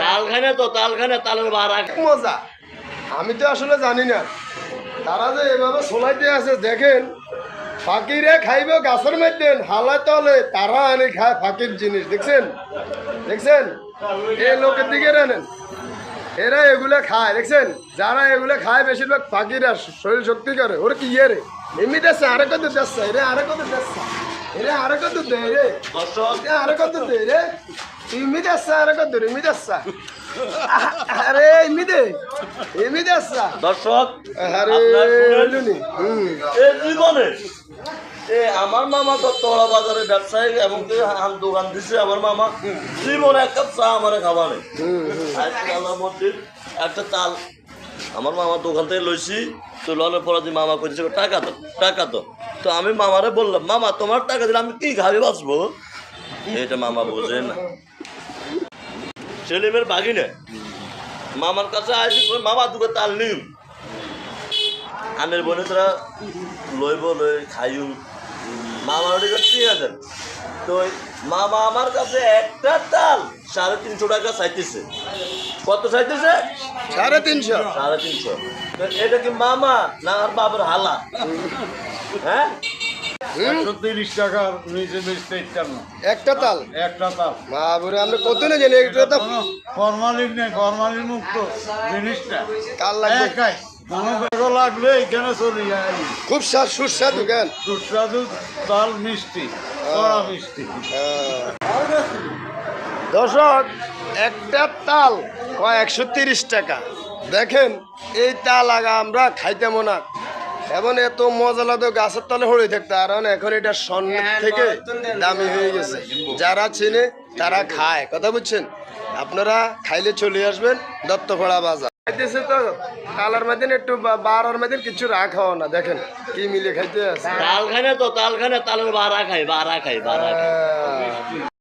তাল খায় না তো, তাল খায় না, তালের বাড়া মজা। আমি তো আসলে জানি না তারা যে এভাবে সোলাইতে আছে। দেখেন ফাঁকিরে খাইবে গাছের মধ্যে হালা তলে, তারা আনে খায় ফাঁকির জিনিস। দেখছেন দেখছেন এই লোকের দিকে নেন, এরা এগুলো খায়। দেখছেন যারা এগুলো খায় বেশিরভাগ ফাঁকিরা শরীর শক্তি করে। ওরা কি ইয়ে রে এমনি দেখছে আরে কত দেখছে এরে, আরে কত দেখছে এরে, আরে কত দেয় রে, আরে কত দেয় রে, এমনি দেখছে আরে কত রে, এমনি দেখছে আরে এমনি দে, এমনি দেখছে দর্শক আরে এই জীবনে আমার মামা তো তোলা বাজারে ব্যবসায়ী এবং দোকান দিচ্ছে। আমার মামা জীবনে এক কাপ চা আমার খাওয়া নেই। মধ্যে একটা তাল আমার মামার দোকান থেকে লইছি, তো লনের পরে যে মামা করেছে টাকা তো, টাকা তো। তো আমি মামারে বললাম, মামা তোমার টাকা দিলে আমি কি খাবি বাঁচবো? এটা মামা বোঝে না। সেলিমের বাগিনে মামার কাছে আসি, মামা দুটো তাল নিম আনের বলে তোরা লইব, লই খাইও। মামা ওটা ঠিক আছে। তো মামা আমার কাছে একটা তাল 350 টাকা চাইতেছে। কত চাইতেছে? 350। 350। এটা কি মামা না আর বাবার হালা? হ্যাঁ 130 টাকার নিচে বেচতে ইচ্ছার না। একটা তাল, একটা তাল বাবুরে আমরা কত না জানি একটা তো ফরমালিন নেই, ফরমালিন মুক্ত জিনিসটা। কাল লাগবে একাই কোনো বেগো লাগলে এখানে চলে যায়। খুব সুস্বাদু গান। সুস্বাদু তাল, মিষ্টি, কড়া মিষ্টি। দর্শক একটা তাল কয় 130 টাকা। দেখেন এই তাল আগা আমরা খাইতাম না, এমন এত মজা লাগতো গাছের তলে হয়ে থাকতো। আর এখন এটা স্বর্ণের থেকে দামি হয়ে গেছে। যারা চেনে তারা খায়, কথা বুঝছেন? আপনারা খাইলে চলে আসবেন দত্তপাড়া বাজার। খাইতেছে তো তালের মধ্যে একটু বাড়ার মধ্যে কিছু রাখাও না। দেখেন কি মিলে খাইতে আছে। তাল খায় না তো, তাল খায় না, তালের বাড়া খায়, বাড়া খায়, বাড়া খায়।